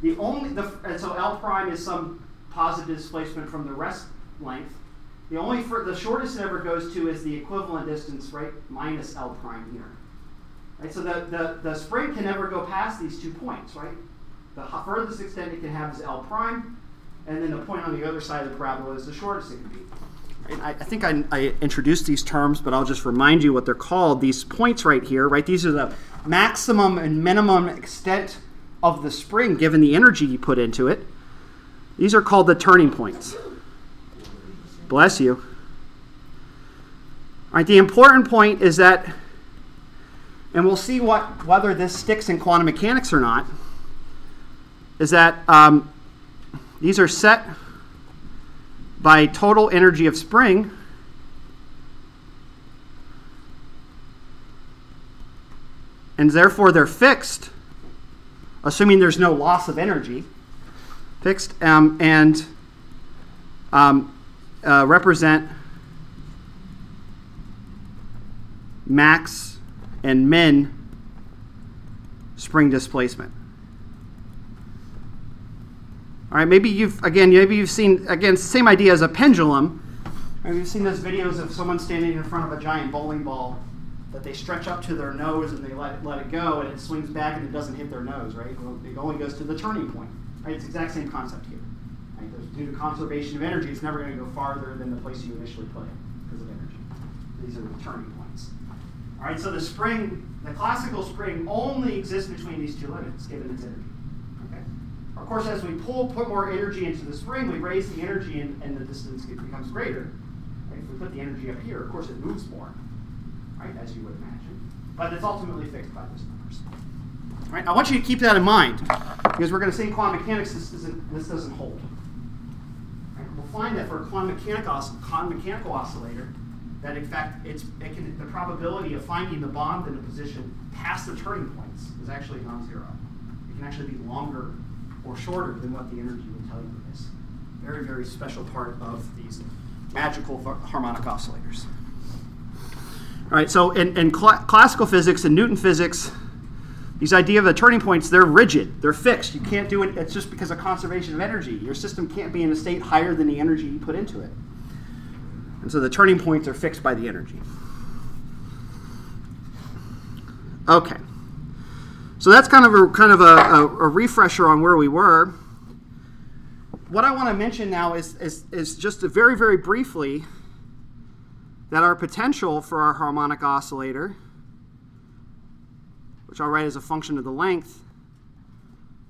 so L prime is some positive displacement from the rest length. The shortest it ever goes to is the equivalent distance, right, minus L prime here. Right, so the spring can never go past these 2 points, right? The furthest extent it can have is L prime, and then the point on the other side of the parabola is the shortest it can be. Right? I think I introduced these terms, but I'll just remind you what they're called. These points right here, right? These are the maximum and minimum extent of the spring given the energy you put into it. These are called the turning points. Bless you. All right, the important point is that, and we'll see whether this sticks in quantum mechanics or not, is that these are set by total energy of spring, and therefore they're fixed, assuming there's no loss of energy, fixed, and represent max and min spring displacement. All right, maybe you've seen, again, same idea as a pendulum. Maybe you've seen those videos of someone standing in front of a giant bowling ball that they stretch up to their nose and they let it go, and it swings back and it doesn't hit their nose, right? Well, it only goes to the turning point, right? It's the exact same concept here. Right? Due to conservation of energy, it's never going to go farther than the place you initially put it because of energy. These are the turning points. All right, so the classical spring only exists between these two limits, given its energy. Of course, as we put more energy into the spring, we raise the energy and the distance becomes greater. Right? If we put the energy up here, of course it moves more, right, as you would imagine. But it's ultimately fixed by those numbers. Right? I want you to keep that in mind, because we're going to see in quantum mechanics this doesn't hold. Right? We'll find that for a quantum mechanical oscillator, that in fact the probability of finding the bond in a position past the turning points is actually non-zero. It can actually be longer or shorter than what the energy would tell you it is. Very, very special part of these magical harmonic oscillators. All right, so in classical physics and Newton physics, these idea of the turning points, they're rigid, they're fixed. You can't do it, it's just because of conservation of energy. Your system can't be in a state higher than the energy you put into it. And so the turning points are fixed by the energy. Okay. So that's kind of a refresher on where we were. What I want to mention now is just very, very briefly that our potential for our harmonic oscillator, which I'll write as a function of the length,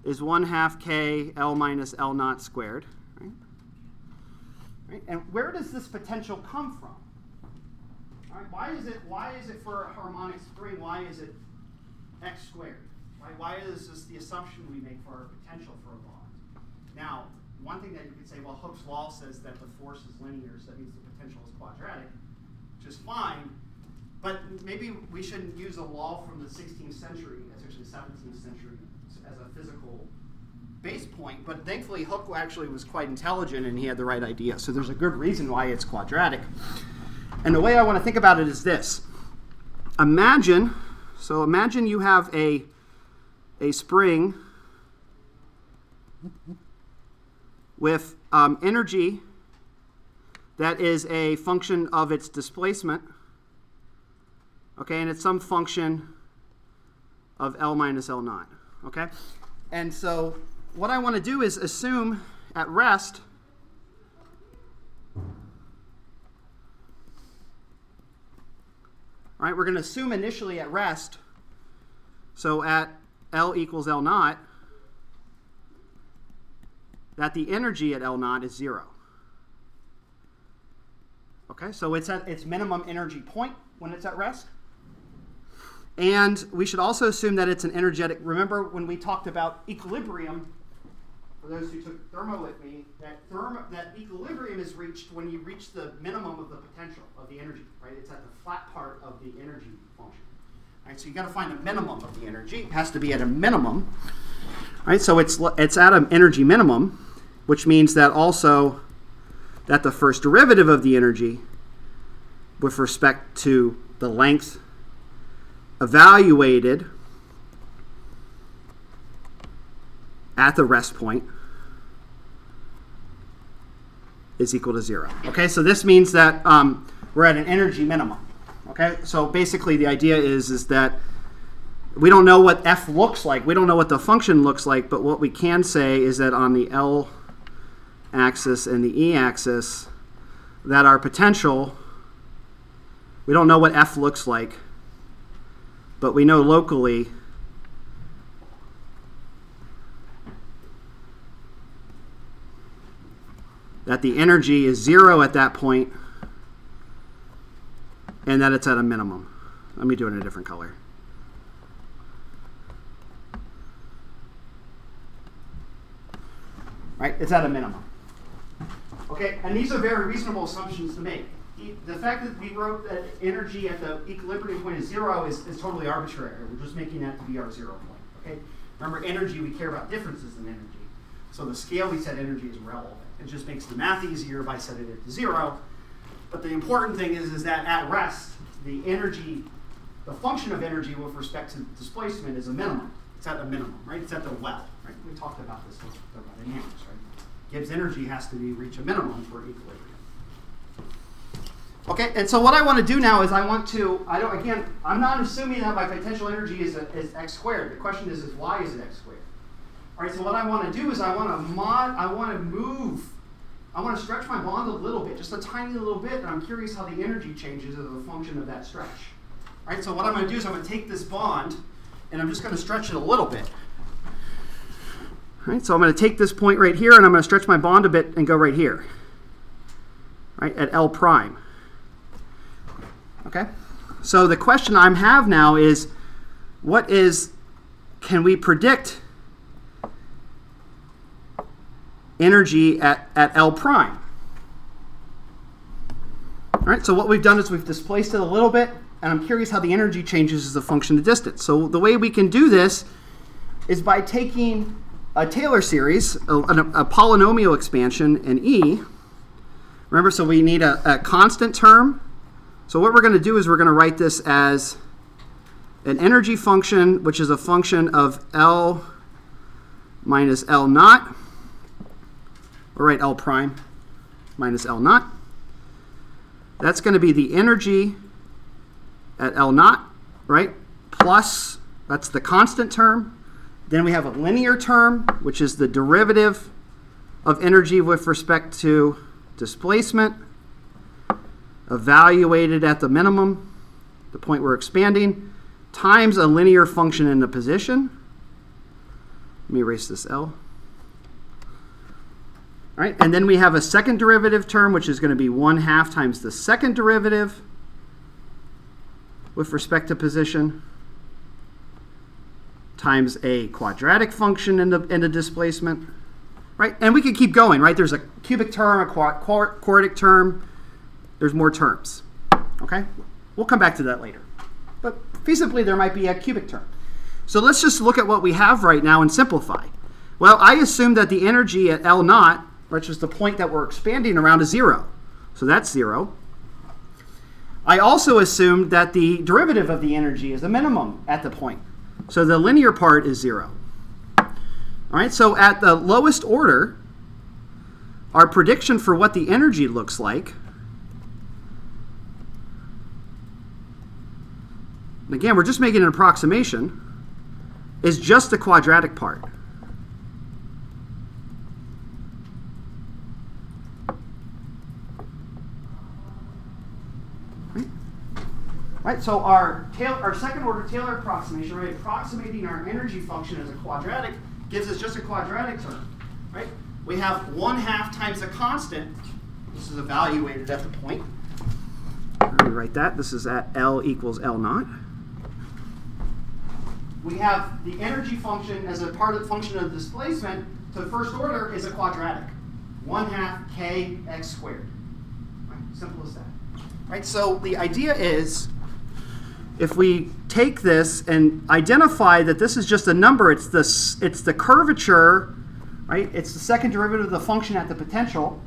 is 1/2 k L minus L naught squared. Right? Right? And where does this potential come from? All right, why is it for a harmonic spring, why is it x squared? Why is this the assumption we make for our potential for a bond? Now, one thing that you could say, well, Hooke's law says that the force is linear, so that means the potential is quadratic, which is fine, but maybe we shouldn't use a law from the 16th century, it's actually the 17th century, as a physical base point, but thankfully Hooke actually was quite intelligent and he had the right idea, so there's a good reason why it's quadratic. And the way I want to think about it is this. Imagine you have a spring with energy that is a function of its displacement, okay, and it's some function of L minus L naught, okay? And so what I want to do is assume at rest all right, we're going to assume initially at rest, so at L equals L naught, that the energy at L naught is 0. Okay, so it's at its minimum energy point when it's at rest. And we should also assume that it's an energetic, remember when we talked about equilibrium, for those who took thermo with me, that equilibrium is reached when you reach the minimum of the potential of the energy, right? It's at the flat part of the energy function. All right, so you got to find a minimum of the energy. It has to be at a minimum. All right, so it's at an energy minimum, which means that also that the first derivative of the energy with respect to the length evaluated at the rest point is equal to 0. Okay, so this means that we're at an energy minimum. Okay, so basically the idea is that we don't know what F looks like. We don't know what the function looks like, but what we can say is that on the L axis and the E axis, that our potential, we don't know what F looks like, but we know locally that the energy is 0 at that point and that it's at a minimum. Let me do it in a different color. Right? It's at a minimum. Okay, and these are very reasonable assumptions to make. The fact that we wrote that energy at the equilibrium point is 0 is totally arbitrary. We're just making that to be our 0 point. Okay? Remember, energy, we care about differences in energy. So the scale we set energy is relevant. It just makes the math easier by setting it to 0. But the important thing is that at rest, the energy, the function of energy with respect to displacement is a minimum. It's at a minimum, right? It's at the well, right? We talked about this with thermodynamics, right? Gibbs energy has to reach a minimum for equilibrium. Okay, and so what I want to do now is I'm not assuming that my potential energy is x squared. The question is why is it x squared? All right, so what I want to do is I want to stretch my bond a little bit, just a tiny little bit, and I'm curious how the energy changes as a function of that stretch. All right, so what I'm going to do is I'm going to take this bond, and I'm just going to stretch it a little bit. All right, so I'm going to take this point right here, and I'm going to stretch my bond a bit and go right here, right, at L prime. Okay, so the question I have now is, can we predict energy at L prime? All right, so what we've done is we've displaced it a little bit, and I'm curious how the energy changes as a function of distance. So the way we can do this is by taking a Taylor series, a polynomial expansion in E. Remember, so we need a constant term. So what we're going to do is we're going to write this as an energy function, which is a function of L minus L naught. Or write L prime minus L naught. That's going to be the energy at L naught, right? Plus, that's the constant term. Then we have a linear term, which is the derivative of energy with respect to displacement, evaluated at the minimum, the point we're expanding, times a linear function in the position. Let me erase this L. All right, and then we have a second derivative term, which is going to be 1/2 times the second derivative with respect to position, times a quadratic function in the displacement, right? And we can keep going, right? There's a cubic term, a quartic term. There's more terms, okay? We'll come back to that later. But feasibly, there might be a cubic term. So let's just look at what we have right now and simplify. Well, I assume that the energy at L naught, which is the point that we're expanding around, is 0. So that's 0. I also assumed that the derivative of the energy is the minimum at the point. So the linear part is 0. All right, so at the lowest order, our prediction for what the energy looks like, and again, we're just making an approximation, is just the quadratic part. Right, so our second order Taylor approximation, right, approximating our energy function as a quadratic, gives us just a quadratic term. Right? We have 1/2 times a constant. This is evaluated at the point. Let me write that. This is at L equals L naught. We have the energy function as a part of the function of displacement to first order is a quadratic. 1/2 kx squared. Right? Simple as that. Right? So the idea is, if we take this and identify that this is just a number, it's the curvature, right? It's the second derivative of the function at the potential.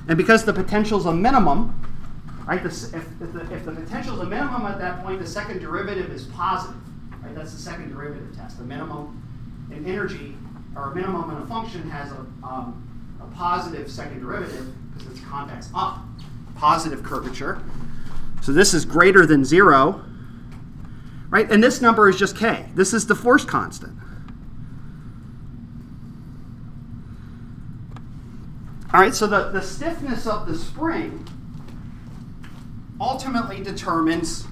And because the potential is a minimum, right? If the potential is a minimum at that point, the second derivative is positive. Right? That's the second derivative test. The minimum an energy, or a minimum in a function has a positive second derivative, because it's convex up, positive curvature. So this is greater than 0, right? And this number is just k. This is the force constant. All right, so the stiffness of the spring ultimately determines,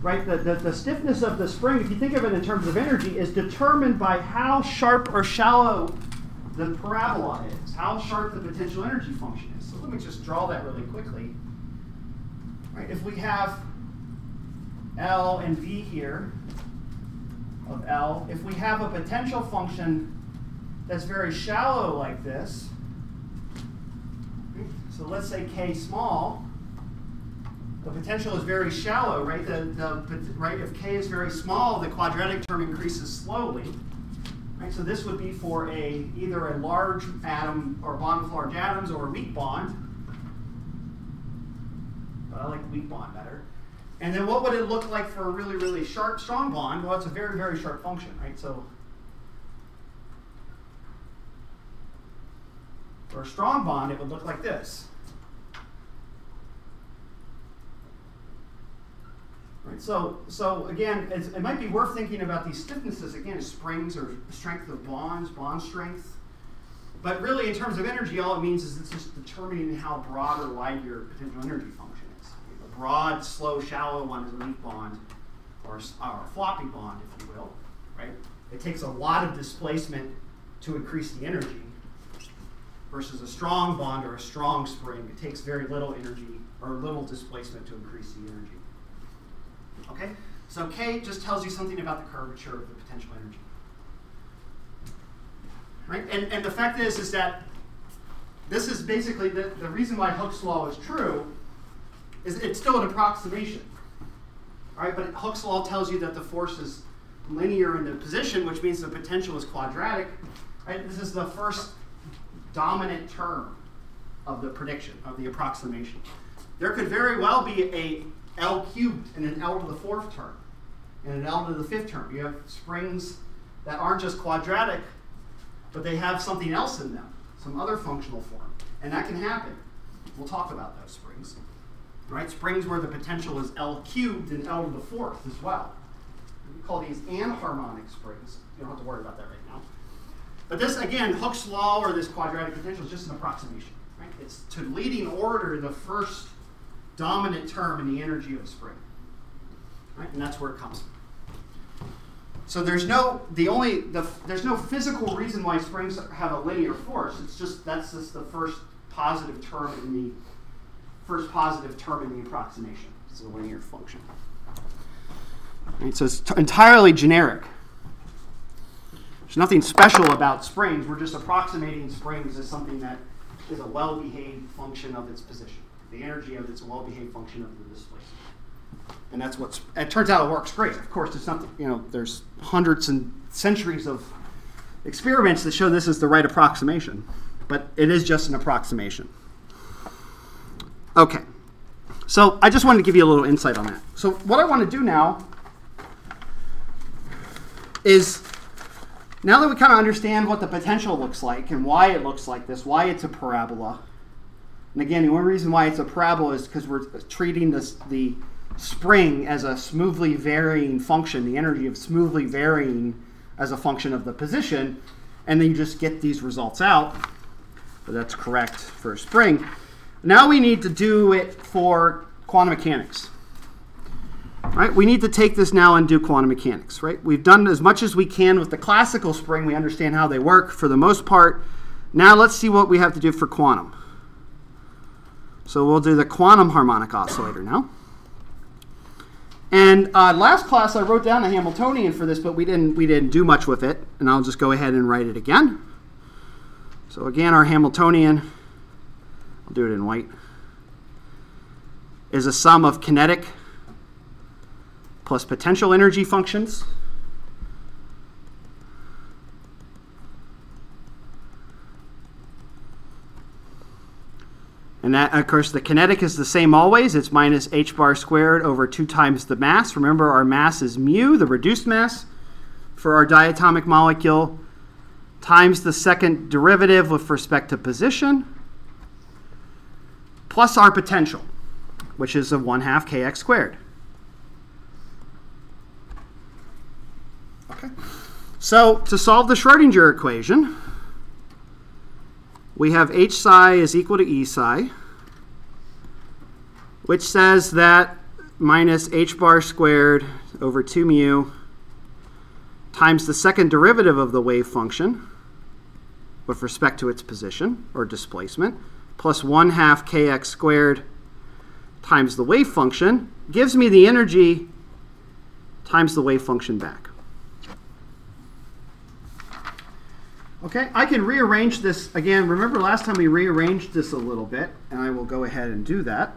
right, the stiffness of the spring, if you think of it in terms of energy, is determined by how sharp or shallow the parabola is, how sharp the potential energy function is. So let me just draw that really quickly. Right, if we have L and V here of L, if we have a potential function that's very shallow like this, so let's say K small, the potential is very shallow, right? Right, if K is very small, the quadratic term increases slowly. Right? So this would be for either a large atom or bond with large atoms or a weak bond. But I like weak bond better. And then what would it look like for a really, really sharp, strong bond? Well, it's a very, very sharp function, right? So for a strong bond, it would look like this. Right, so again, it might be worth thinking about these stiffnesses, again, as springs or strength of bonds, bond strength. But really, in terms of energy, all it means is it's just determining how broad or wide your potential energy function is. A broad, slow, shallow one is a weak bond, or a floppy bond, if you will. Right? It takes a lot of displacement to increase the energy, versus a strong bond or a strong spring. It takes very little energy or little displacement to increase the energy. Okay, so K just tells you something about the curvature of the potential energy. Right, and the fact is that this is basically the reason why Hooke's law is true is it's still an approximation. Right, but Hooke's law tells you that the force is linear in the position, which means the potential is quadratic. Right, this is the first dominant term of the prediction, of the approximation. There could very well be a L cubed and an L to the 4th term and an L to the 5th term. You have springs that aren't just quadratic, but they have something else in them, some other functional form. And that can happen. We'll talk about those springs. Right? Springs where the potential is L cubed and L to the 4th as well. We call these anharmonic springs. You don't have to worry about that right now. But this, again, Hooke's law or this quadratic potential is just an approximation. Right? It's to leading order the first dominant term in the energy of a spring. Right? And that's where it comes from. So there's no physical reason why springs have a linear force. It's just that's just the first positive term in the approximation. It's a linear function. Right? So it's entirely generic. There's nothing special about springs. We're just approximating springs as something that is a well-behaved function of its position. The energy of it's a well-behaved function of the displacement. And that's what's, it turns out it works great. Of course, it's not, there's hundreds and centuries of experiments that show this is the right approximation. But it is just an approximation. Okay. So I just wanted to give you a little insight on that. So what I want to do now is, now that we kind of understand what the potential looks like and why it looks like this, why it's a parabola. And again, the only reason why it's a parabola is because we're treating the spring as a smoothly varying function, the energy of smoothly varying as a function of the position, and then you just get these results out. But that's correct for a spring. Now we need to do it for quantum mechanics. Right? We need to take this now and do quantum mechanics. Right? We've done as much as we can with the classical spring. We understand how they work for the most part. Now let's see what we have to do for quantum. So we'll do the quantum harmonic oscillator now. And last class I wrote down a Hamiltonian for this, but we didn't do much with it. And I'll just go ahead and write it again. So again, our Hamiltonian, I'll do it in white, is a sum of kinetic plus potential energy functions. And that, of course, the kinetic is the same always. It's minus h bar squared over 2 times the mass. Remember, our mass is mu, the reduced mass. for our diatomic molecule times the second derivative with respect to position plus our potential, which is of 1/2 kx squared. Okay. So to solve the Schrodinger equation, we have h psi is equal to E psi, which says that minus h bar squared over 2 mu times the second derivative of the wave function with respect to its position or displacement plus 1/2 kx squared times the wave function gives me the energy times the wave function back. Okay, I can rearrange this again. Remember last time we rearranged this a little bit, and I will go ahead and do that.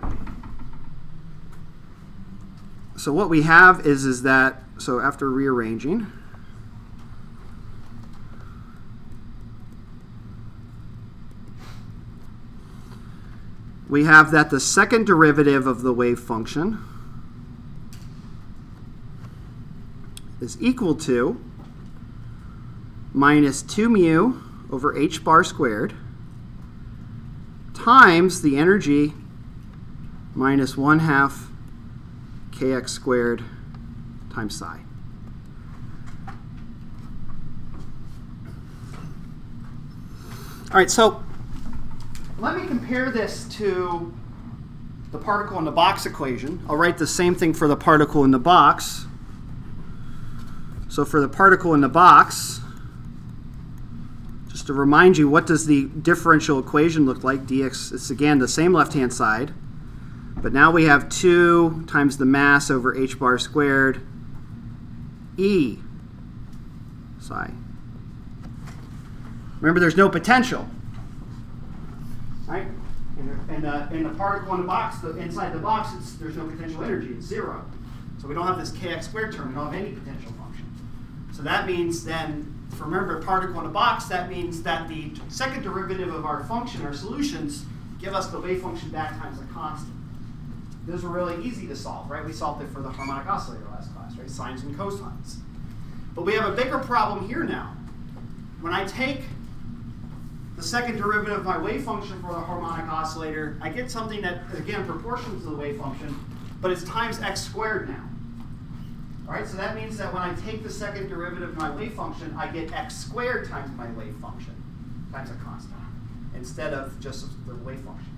So what we have is that, so after rearranging, we have that the second derivative of the wave function is equal to minus 2 mu over h bar squared times the energy minus 1/2 kx squared times psi. All right, so let me compare this to the particle in the box equation. I'll write the same thing for the particle in the box. So for the particle in the box, just to remind you, what does the differential equation look like? dx, it's again the same left-hand side, but now we have 2 times the mass over h bar squared E psi. Remember, there's no potential, right? In the particle in the box, inside the box, there's no potential energy. It's 0. So we don't have this kx squared term. We don't have any potential function. So that means then, remember, particle in a box, that means that the second derivative of our function, our solutions, give us the wave function back times a constant. Those were really easy to solve, right? We solved it for the harmonic oscillator last class, right? Sines and cosines. But we have a bigger problem here now. When I take the second derivative of my wave function for the harmonic oscillator, I get something that, again, proportions to the wave function, but it's times x squared now. All right, so that means that when I take the second derivative of my wave function, I get x squared times my wave function, times a constant, instead of just the wave function.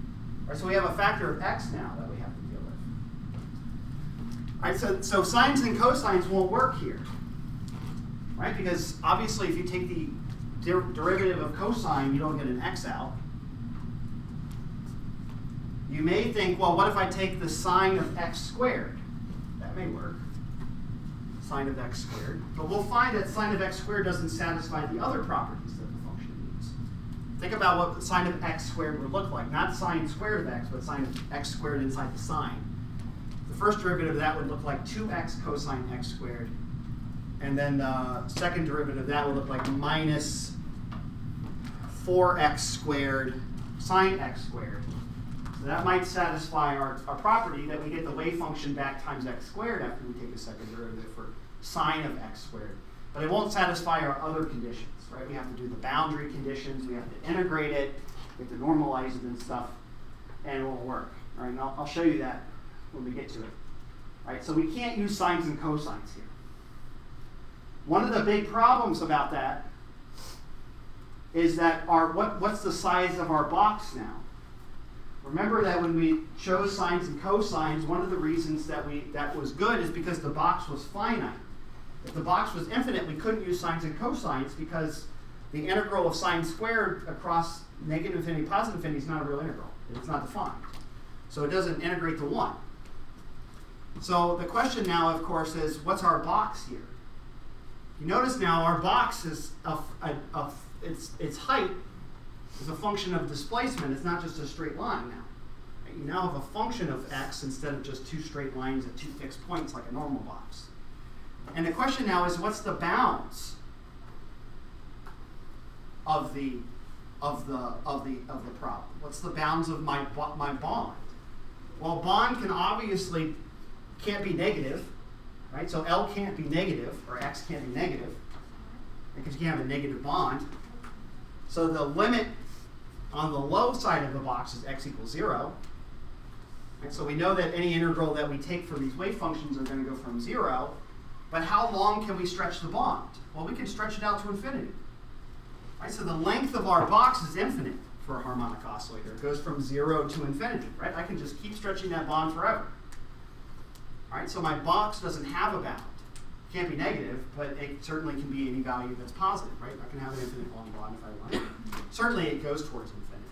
All right, so we have a factor of x now that we have to deal with. All right, so sines and cosines won't work here, right? Because obviously if you take the derivative of cosine, you don't get an x out. You may think, well, what if I take the sine of x squared? That may work. Sine of x squared. But we'll find that sine of x squared doesn't satisfy the other properties that the function needs. Think about what the sine of x squared would look like. Not sine squared of x, but sine of x squared inside the sine. The first derivative of that would look like 2x cosine x squared. And then the second derivative of that would look like minus 4x squared sine x squared. So that might satisfy our property that we get the wave function back times x squared after we take a second derivative for sine of x squared. But it won't satisfy our other conditions, right? We have to do the boundary conditions, we have to integrate it, we have to normalize it and stuff, and it won't work. All right, and I'll show you that when we get to it. All right, so we can't use sines and cosines here. One of the big problems about that is that what's the size of our box now? Remember that when we chose sines and cosines, one of the reasons that was good is because the box was finite. If the box was infinite, we couldn't use sines and cosines because the integral of sine squared across negative infinity, positive infinity is not a real integral. It's not defined. So it doesn't integrate to 1. So the question now, of course, is what's our box here? You notice now our box is its height is a function of displacement. It's not just a straight line now. You now have a function of x instead of just 2 straight lines at 2 fixed points like a normal box. And the question now is, what's the bounds of the problem? What's the bounds of my bond? Well, bond can't be negative, right? So L can't be negative, or x can't be negative. because you can have a negative bond. So the limit on the low side of the box is x equals 0. Right? So we know that any integral that we take for these wave functions are going to go from 0. But how long can we stretch the bond? Well, we can stretch it out to infinity. Right? So the length of our box is infinite for a harmonic oscillator. It goes from 0 to infinity. Right? I can just keep stretching that bond forever. Right? So my box doesn't have a bound. It can't be negative, but it certainly can be any value that's positive. Right? I can have an infinite long bond if I want. Certainly it goes towards infinity.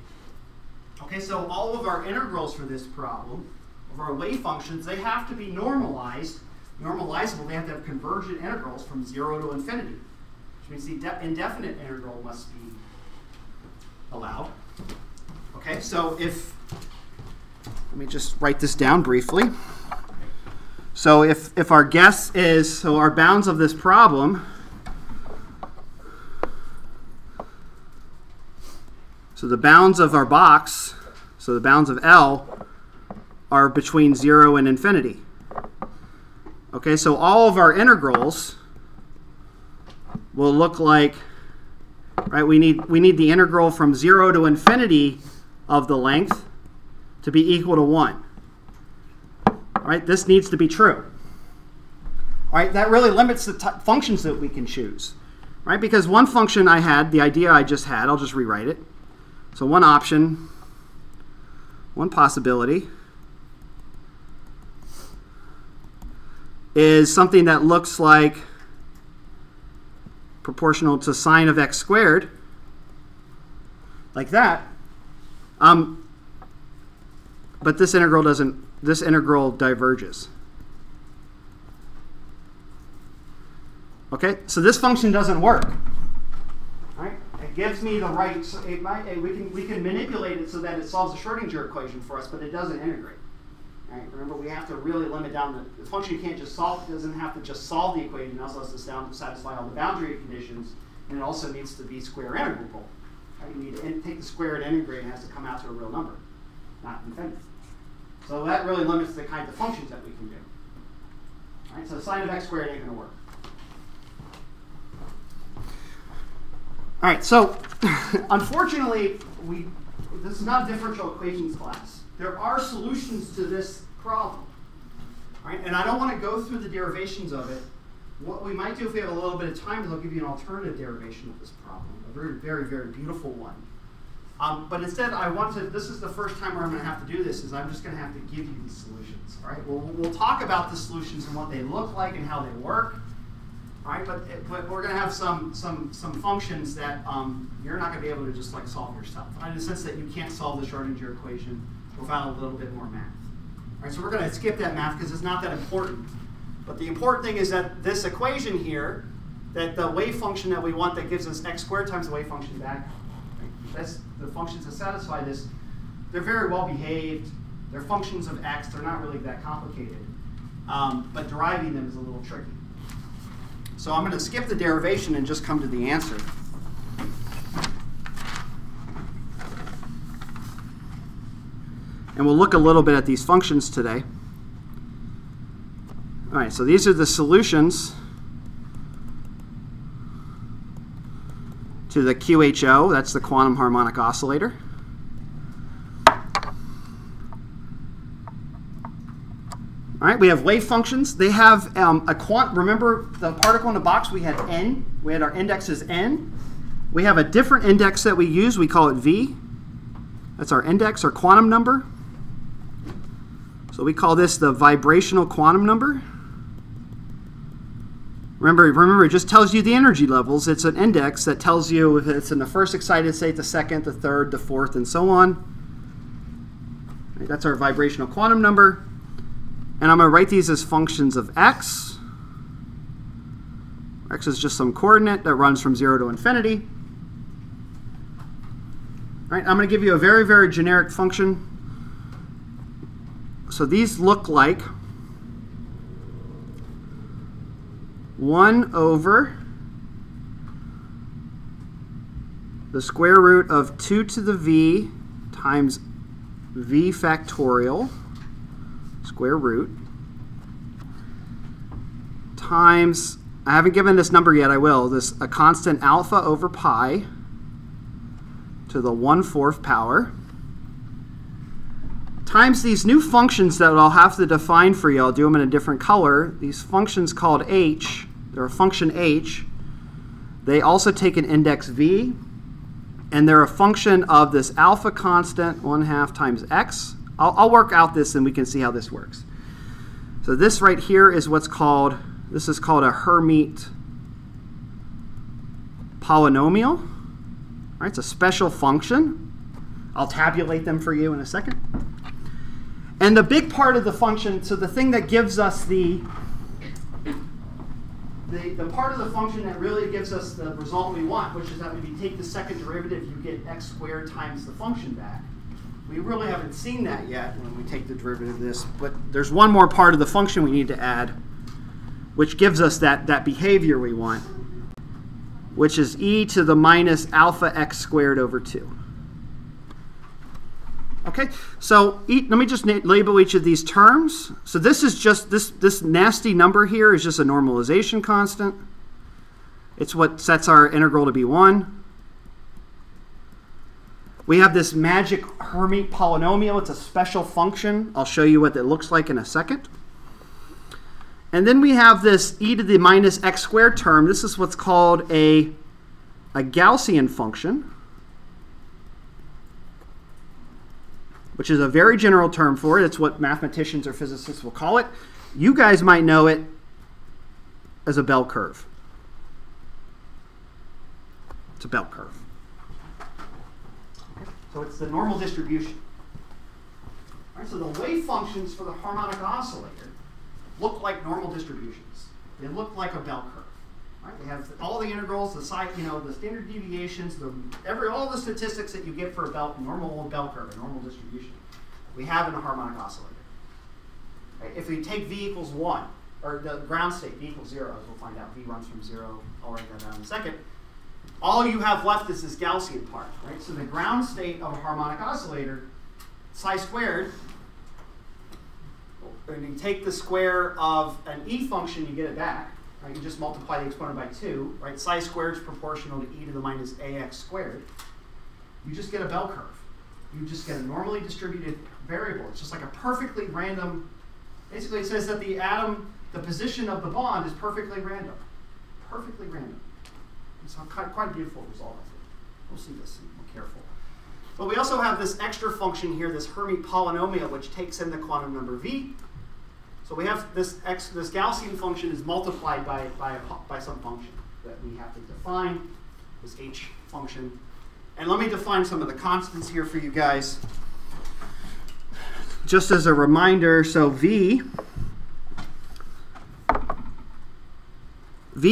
Okay, so all of our integrals for this problem, of our wave functions, they have to be normalized. Normalizable, they have to have convergent integrals from 0 to infinity, which means the indefinite integral must be allowed. Okay, so let me just write this down briefly. So if our guess is, so our bounds of this problem, so the bounds of our box, so the bounds of L, are between 0 and infinity. Okay, so all of our integrals will look like, right, we need the integral from 0 to infinity of the length to be equal to 1. All right, this needs to be true. All right, that really limits the functions that we can choose. Right, because one function I had, the idea I just had, I'll just rewrite it. So one option, one possibility is something that looks like proportional to sine of x squared, like that. But this integral doesn't, this integral diverges. Okay, so this function doesn't work. Right? It gives me the right, so it might, we can manipulate it so that it solves the Schrodinger equation for us, but it doesn't integrate. Right? Remember, we have to really limit down the function. Can't just solve. It doesn't have to just solve the equation. It also has to satisfy all the boundary conditions, and it also needs to be square integrable. Right? You need to take the square and integrate, and it has to come out to a real number, not infinity. So that really limits the kinds of functions that we can do. Right? So sine of x squared ain't going to work. All right. So unfortunately, this is not a differential equations class. There are solutions to this problem, right? And I don't want to go through the derivations of it. What we might do if we have a little bit of time is I'll give you an alternative derivation of this problem, a very, very, very beautiful one. But instead, I want to, this is the first time where I'm going to have to do this, is I'm just going to have to give you these solutions, all right? We'll talk about the solutions and what they look like and how they work, all right? But we're going to have some functions that you're not going to be able to just like solve yourself, in the sense that you can't solve the Schrodinger equation without a little bit more math. All right, so we're going to skip that math because it's not that important. But the important thing is that this equation here, that the wave function that we want that gives us x squared times the wave function back, right, that's the functions that satisfy this, they're very well behaved. They're functions of x. They're not really that complicated. But deriving them is a little tricky. So I'm going to skip the derivation and just come to the answer. And we'll look a little bit at these functions today. All right, so these are the solutions to the QHO. That's the quantum harmonic oscillator. All right, we have wave functions. They have remember the particle in the box, we had n. We had our index as n. We have a different index that we use. We call it v. That's our index, our quantum number. So we call this the vibrational quantum number. Remember, it just tells you the energy levels. It's an index that tells you if it's in the first excited state, the second, the third, the fourth, and so on. Right, that's our vibrational quantum number. And I'm going to write these as functions of x. X is just some coordinate that runs from 0 to infinity. All right, I'm going to give you a very, very generic function. So these look like 1 over the square root of 2 to the v times v factorial square root times I haven't given this number yet, I will, a constant alpha over pi to the 1/4 power times these new functions that I'll have to define for you. I'll do them in a different color. These functions called h, they're a function h. They also take an index v, and they're a function of this alpha constant, 1/2 times x. I'll work out this and we can see how this works. So this right here is what's called, this is called a Harmonic polynomial. All right, it's a special function. I'll tabulate them for you in a second. And the big part of the function, so the thing that gives us the part of the function that really gives us the result we want, which is that when you take the second derivative, you get x squared times the function back. We really haven't seen that yet when we take the derivative of this, but there's one more part of the function we need to add, which gives us that behavior we want, which is e to the minus alpha x squared over 2. Okay, so let me just label each of these terms. So this is just, this nasty number here is just a normalization constant. It's what sets our integral to be 1. We have this magic Harmonic polynomial. It's a special function. I'll show you what it looks like in a second. And then we have this e to the minus x squared term. This is what's called a Gaussian function, which is a very general term for it. It's what mathematicians or physicists will call it. You guys might know it as a bell curve. It's a bell curve. So it's the normal distribution. All right, so the wave functions for the harmonic oscillator look like normal distributions. They look like a bell curve. Right? They have all the integrals, the standard deviations, all the statistics that you get for a normal bell curve, a normal distribution. We have in a harmonic oscillator. Right? If we take v equals 1, or the ground state v equals 0, as we'll find out, v runs from 0. I'll write that down in a second. All you have left is this Gaussian part, right? So the ground state of a harmonic oscillator, psi squared, when you take the square of an e function, you get it back. Right? You just multiply the exponent by 2, right? Psi squared is proportional to e to the minus ax squared. You just get a bell curve. You just get a normally distributed variable. It's just like a perfectly random, basically it says that the atom, the position of the bond is perfectly random. Perfectly random. It's quite a beautiful result. We'll see this. Be careful. But we also have this extra function here, this Harmonic polynomial, which takes in the quantum number v. So we have this Gaussian function is multiplied by some function that we have to define, this h function. And let me define some of the constants here for you guys. Just as a reminder, so v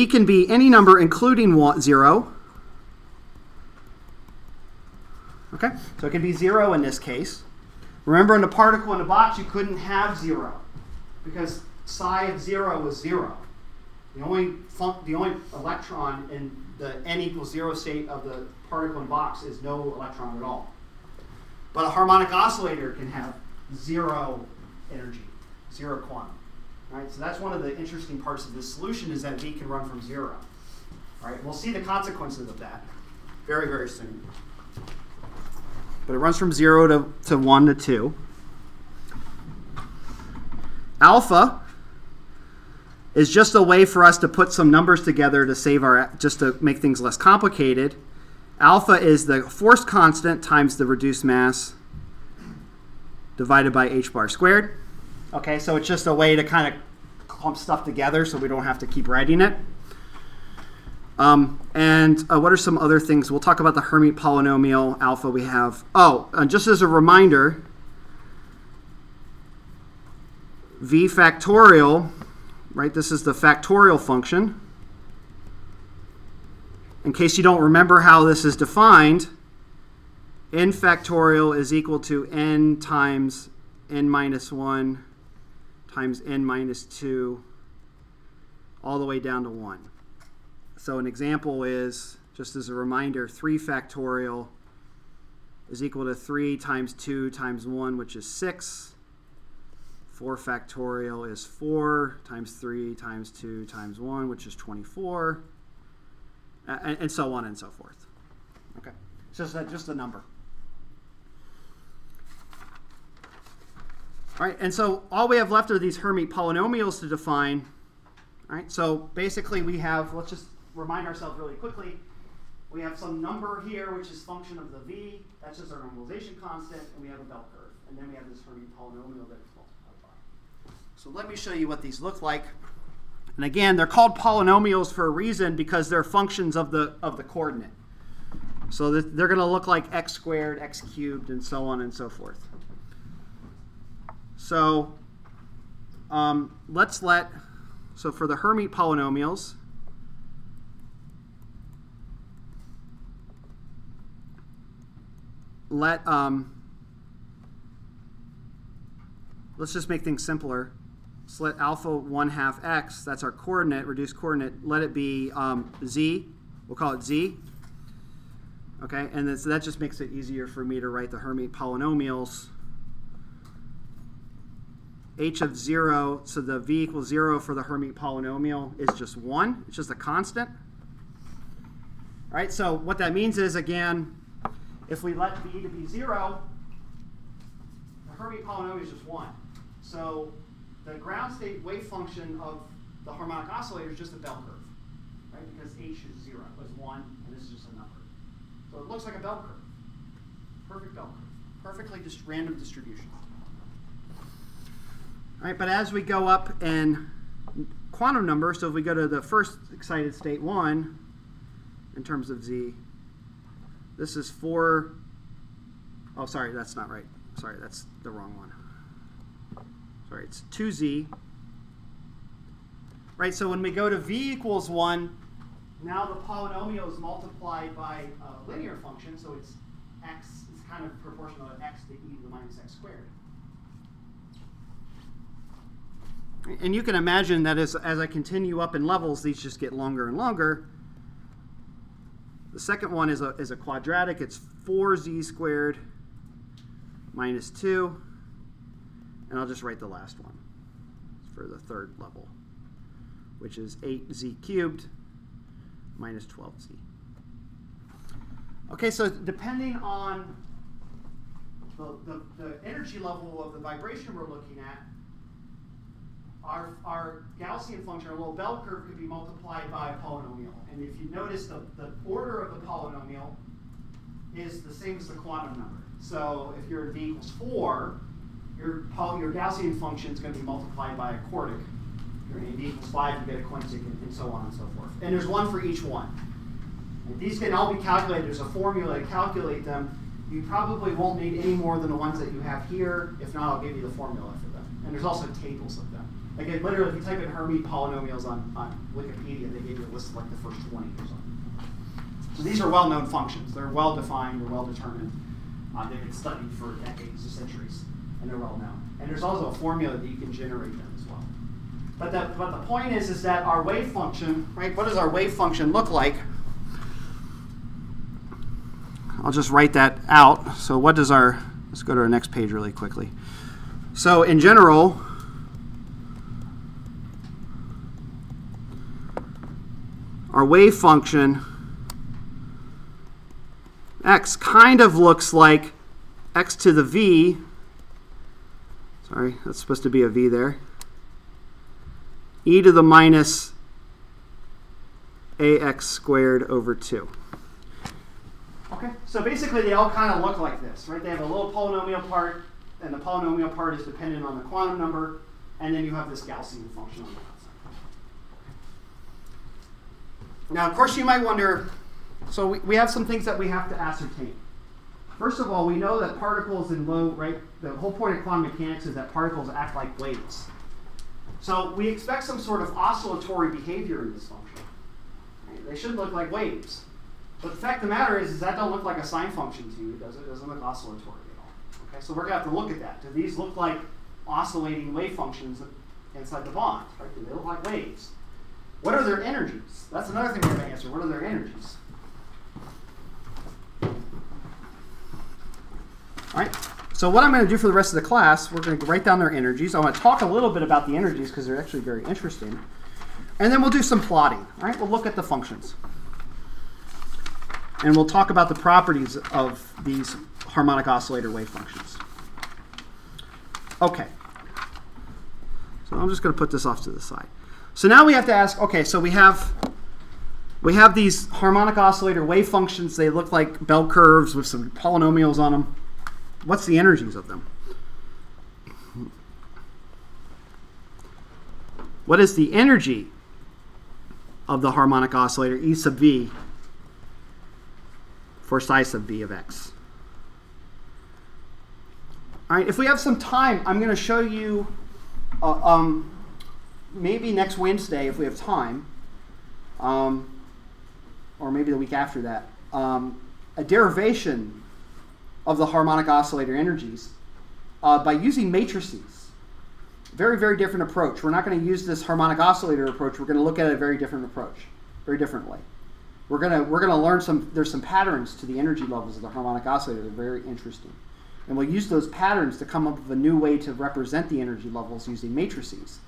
can be any number including 0. Okay, so it can be 0 in this case. Remember, in the particle in the box, you couldn't have 0 because psi of 0 was 0. The only electron in the n equals 0 state of the particle in the box is no electron at all. But a harmonic oscillator can have 0 energy, 0 quantum. Right? So that's one of the interesting parts of this solution is that v can run from 0. All right? We'll see the consequences of that very, very soon. But it runs from 0 to 1 to 2. Alpha is just a way for us to put some numbers together to save just to make things less complicated. Alpha is the force constant times the reduced mass divided by h bar squared. Okay, so it's just a way to kind of clump stuff together so we don't have to keep writing it. What are some other things? We'll talk about the Harmonic polynomial alpha we have. Just as a reminder, v factorial, right? This is the factorial function. In case you don't remember how this is defined, n factorial is equal to n times n minus 1 times n minus 2 all the way down to 1. So an example is, just as a reminder, 3 factorial is equal to 3 times 2 times 1, which is 6. 4 factorial is 4 times 3 times 2 times 1, which is 24, and so on and so forth. Okay, it's just a number. All right, and so all we have left are these Hermite polynomials to define. All right, so basically we have, let's just remind ourselves really quickly, we have some number here which is function of the v, that's just our normalization constant, and we have a bell curve. And then we have this Hermite polynomial that it's multiplied by. So let me show you what these look like. And again, they're called polynomials for a reason because they're functions of the coordinate. So they're going to look like x squared, x cubed, and so on and so forth. So so for the Hermite polynomials, let's just make things simpler. So let alpha 1/2 x, that's our coordinate, reduced coordinate, let it be z. We'll call it z. Okay, and then, so that just makes it easier for me to write the Hermite polynomials. H of 0, so the v equals 0 for the Hermite polynomial is just 1. It's just a constant. All right, so what that means is, again, if we let v to be 0, the Hermite polynomial is just 1. So the ground state wave function of the harmonic oscillator is just a bell curve, right? Because h is 0, is 1, and this is just a number. So it looks like a bell curve. Perfect bell curve. Perfectly just random distribution. All right, but as we go up in quantum numbers, so if we go to the first excited state 1, in terms of z, this is 4, oh, sorry, that's not right. Sorry, that's the wrong one. Sorry, it's 2z. Right, so when we go to v equals 1, now the polynomial is multiplied by a linear function, so it's x, it's kind of proportional to x to e to the minus x squared. And you can imagine that as I continue up in levels, these just get longer and longer. The second one is a quadratic. It's 4z squared minus 2. And I'll just write the last one for the third level, which is 8z cubed minus 12z. Okay, so depending on the energy level of the vibration we're looking at, our Gaussian function, our little bell curve, could be multiplied by a polynomial. And if you notice, the order of the polynomial is the same as the quantum number. So if you're at v equals 4, your Gaussian function is going to be multiplied by a quartic. If you're at v equals 5, you get a quintic, and so on and so forth. And there's one for each one. And these can all be calculated. There's a formula to calculate them. You probably won't need any more than the ones that you have here. If not, I'll give you the formula for them. And there's also tables of them. Like, literally, if you type in Hermite polynomials on Wikipedia, they gave you a list of like the first 20 or something. So these are well-known functions. They're well-defined, they're well-determined. They've been studied for decades or centuries, and they're well-known. And there's also a formula that you can generate them as well. But the point is that our wave function, right? What does our wave function look like? I'll just write that out. So what does let's go to our next page really quickly. So in general, our wave function, x, kind of looks like x to the v. Sorry, that's supposed to be a v there. E to the minus ax squared over 2. Okay, so basically they all kind of look like this, right? They have a little polynomial part, and the polynomial part is dependent on the quantum number, and then you have this Gaussian function on the outside. Now, of course, you might wonder, so we have some things that we have to ascertain. First of all, we know that particles in low, right? The whole point of quantum mechanics is that particles act like waves. So we expect some sort of oscillatory behavior in this function. Right? They should look like waves. But the fact of the matter is that don't look like a sine function to you. It doesn't look oscillatory at all. Okay, so we're going to have to look at that. Do these look like oscillating wave functions inside the bond? Right? Do they look like waves? What are their energies? That's another thing we have to answer. What are their energies? All right. So what I'm going to do for the rest of the class, we're going to write down their energies. I want to talk a little bit about the energies because they're actually very interesting. And then we'll do some plotting. All right, we'll look at the functions. And we'll talk about the properties of these harmonic oscillator wave functions. Okay. So I'm just going to put this off to the side. So now we have to ask, okay, so we have these harmonic oscillator wave functions. They look like bell curves with some polynomials on them. What's the energies of them? What is the energy of the harmonic oscillator E sub v for psi sub v of x? All right, if we have some time, I'm going to show you, maybe next Wednesday if we have time, or maybe the week after that, a derivation of the harmonic oscillator energies by using matrices. Very, very different approach. We're not going to use this harmonic oscillator approach. We're going to look at a very different approach, very differently. We're going to learn there's some patterns to the energy levels of the harmonic oscillator that are very interesting. And we'll use those patterns to come up with a new way to represent the energy levels using matrices.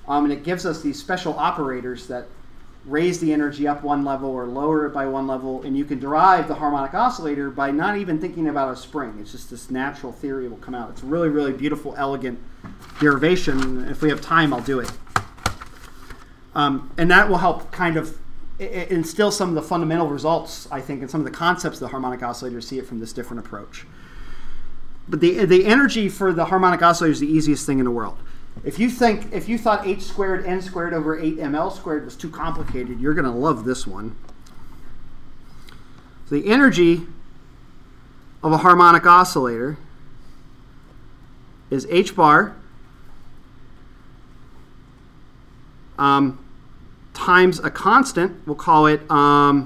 And it gives us these special operators that raise the energy up one level or lower it by one level, and you can derive the harmonic oscillator by not even thinking about a spring. It's just this natural theory will come out. It's a really, really beautiful, elegant derivation. If we have time, I'll do it. And that will help kind of instill some of the fundamental results, I think, and some of the concepts of the harmonic oscillator, see it from this different approach. But the energy for the harmonic oscillator is the easiest thing in the world. If you thought h squared n squared over 8ml squared was too complicated, you're going to love this one. So the energy of a harmonic oscillator is h bar times a constant. We'll call it, I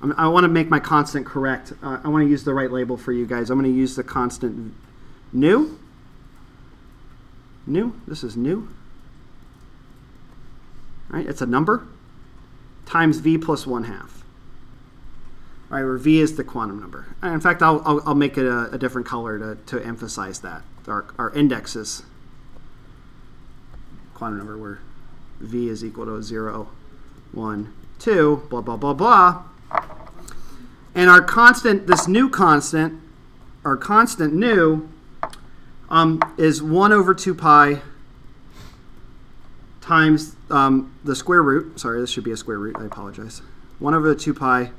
want to make my constant correct. I want to use the right label for you guys. I'm going to use the constant nu. This is nu. All right, it's a number times v plus 1/2. All right, where v is the quantum number. And in fact, I'll make it a different color to emphasize that. Our index is quantum number where v is equal to 0, 1, 2, blah, blah, blah, blah. And our constant, this new constant, our constant nu, is 1 over 2 pi times the square root. Sorry, this should be a square root. I apologize. 1 over 2 pi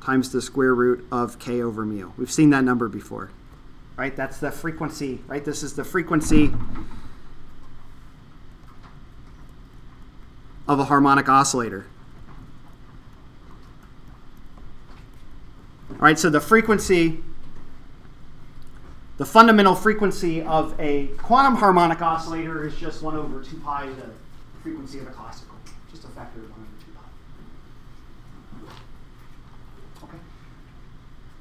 times the square root of k over mu. We've seen that number before, right? That's the frequency, right? This is the frequency of a harmonic oscillator. All right, so the frequency, the fundamental frequency of a quantum harmonic oscillator is just 1 over 2 pi, the frequency of a classical, just a factor of 1 over 2 pi. Okay.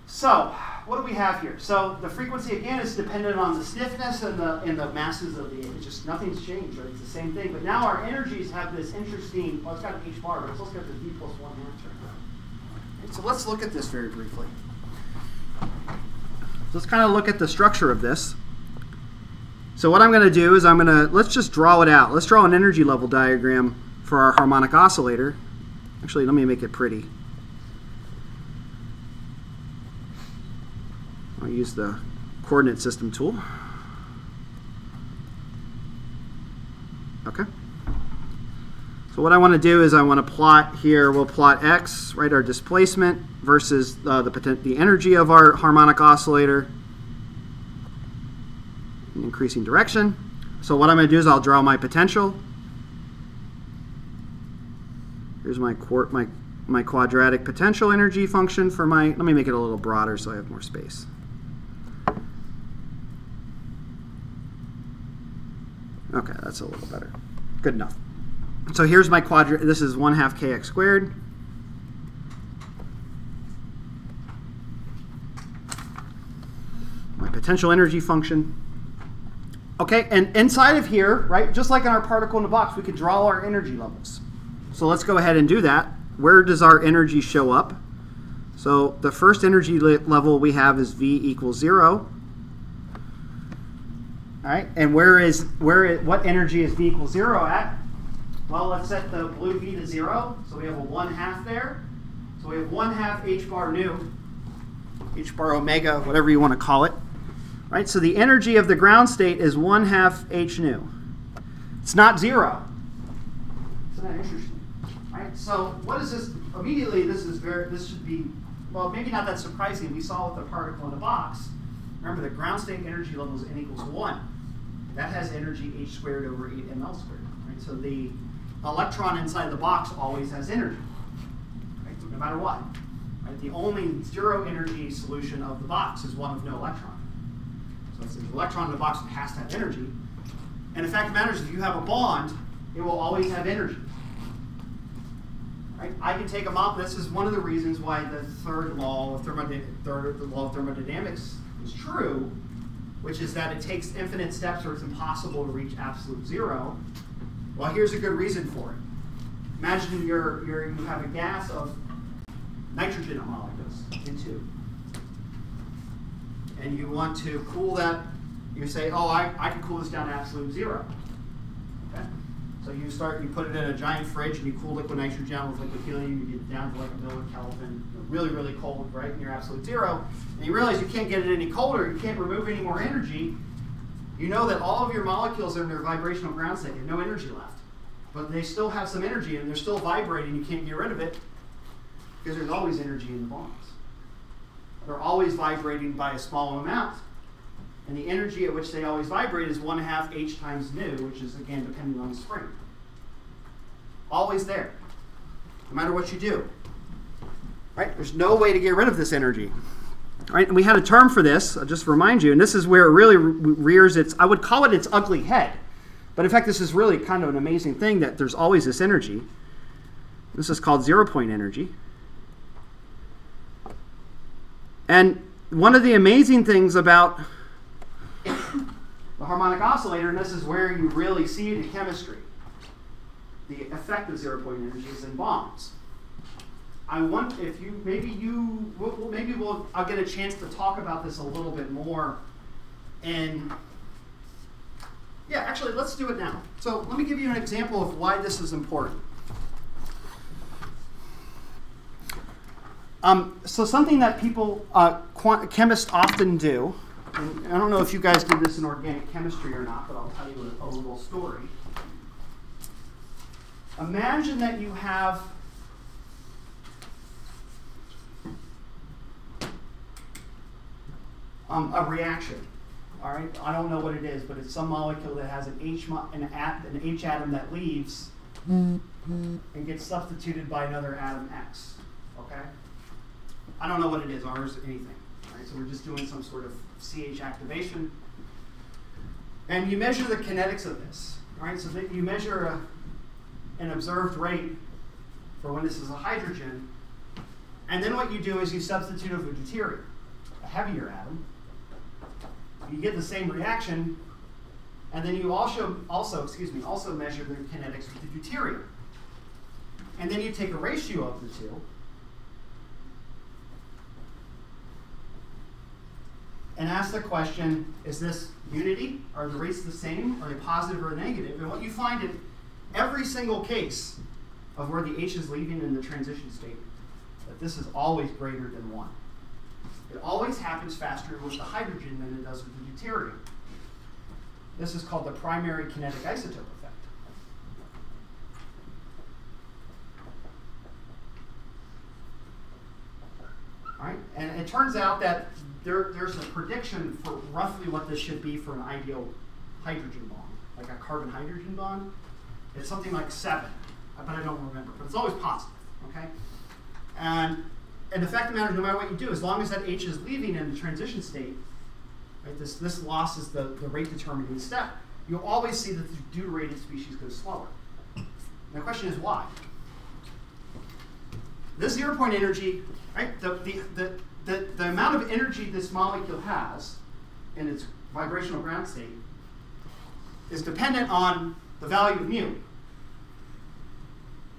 So what do we have here? So the frequency again is dependent on the stiffness and the masses of the. It's just nothing's changed, right? It's the same thing. But now our energies have this interesting. Well, it's got an h bar, but it's also got the v plus 1/2 term. So let's look at this very briefly. Let's kind of look at the structure of this. So what I'm going to do is let's just draw it out. Let's draw an energy level diagram for our harmonic oscillator. Actually, let me make it pretty. I'll use the coordinate system tool. Okay. So what I want to do is I want to plot here, we'll plot x, right, our displacement versus the energy of our harmonic oscillator in increasing direction. So what I'm going to do is I'll draw my potential. Here's my quadratic potential energy function for my, let me make it a little broader so I have more space. Okay, that's a little better. Good enough. So here's my quadrant. This is 1/2 kx squared. My potential energy function. Okay, and inside of here, right, just like in our particle in the box, we could draw our energy levels. So let's go ahead and do that. Where does our energy show up? So the first energy level we have is V equals 0. All right, and what energy is V equals 0 at? Well, let's set the blue V to 0. So we have a 1/2 there. So we have 1/2 h bar nu, h bar omega, whatever you want to call it. Right? So the energy of the ground state is 1/2 h nu. It's not 0. Isn't that interesting? Right? So what is this? Immediately, this should be, well, maybe not that surprising. We saw with the particle in the box. Remember, the ground state energy level is n equals 1. That has energy h squared over 8 ml squared. Right? So the electron inside the box always has energy, right? No matter what. Right? The only 0 energy solution of the box is one of no electron. So if there's an electron in the box, it has to have energy. And the fact of the matter is, if you have a bond, it will always have energy. Right? I can take a molecule. This is one of the reasons why the third law of thermodynamics is true, which is that it takes infinite steps or it's impossible to reach absolute 0. Well, here's a good reason for it. Imagine you have a gas of nitrogen molecules in 2. And you want to cool that. You say, oh, I can cool this down to absolute 0. Okay? So you put it in a giant fridge and you cool liquid nitrogen with liquid helium. You get it down to like 1,000,000 Kelvin, really, really cold, right, near absolute 0. And you realize you can't get it any colder. You can't remove any more energy. You know that all of your molecules are in their vibrational ground state. They have no energy left. But they still have some energy, and they're still vibrating. You can't get rid of it because there's always energy in the bonds. They're always vibrating by a small amount. And the energy at which they always vibrate is 1/2 h times nu, which is, again, depending on the spring. Always there, no matter what you do. Right? There's no way to get rid of this energy. Right? And we had a term for this, I'll just remind you, and this is where it really rears its, I would call it its ugly head. But in fact, this is really kind of an amazing thing that there's always this energy. This is called 0-point energy. And one of the amazing things about the harmonic oscillator, and this is where you really see it in chemistry, the effect of 0-point energy is in bonds. I want, if you, I'll get a chance to talk about this a little bit more. And yeah, actually, let's do it now. So let me give you an example of why this is important. So something that people, chemists often do, and I don't know if you guys did this in organic chemistry or not, but I'll tell you a little story. Imagine that you have a reaction. All right, I don't know what it is, but it's some molecule that has an H atom that leaves and gets substituted by another atom X. Okay, I don't know what it is, or is anything. All right, so we're just doing some sort of CH activation, and you measure the kinetics of this. All right, so that you measure an observed rate for when this is a hydrogen, and then what you do is you substitute it with deuterium, a heavier atom. You get the same reaction, and then you also measure the kinetics with the deuterium. And then you take a ratio of the two, and ask the question, is this unity? Are the rates the same? Are they positive or negative? And what you find in every single case of where the H is leaving in the transition state, that this is always greater than 1. It always happens faster with the hydrogen than it does with the deuterium. This is called the primary kinetic isotope effect. All right? And it turns out that there's a prediction for roughly what this should be for an ideal hydrogen bond, like a carbon-hydrogen bond. It's something like 7, but I don't remember. But it's always positive. Okay? And the fact of the matter is, no matter what you do, as long as that H is leaving in the transition state, right, this loss is the rate determining step, you'll always see that the deuterated species goes slower. And the question is why? This 0-point energy, right, the amount of energy this molecule has in its vibrational ground state is dependent on the value of mu.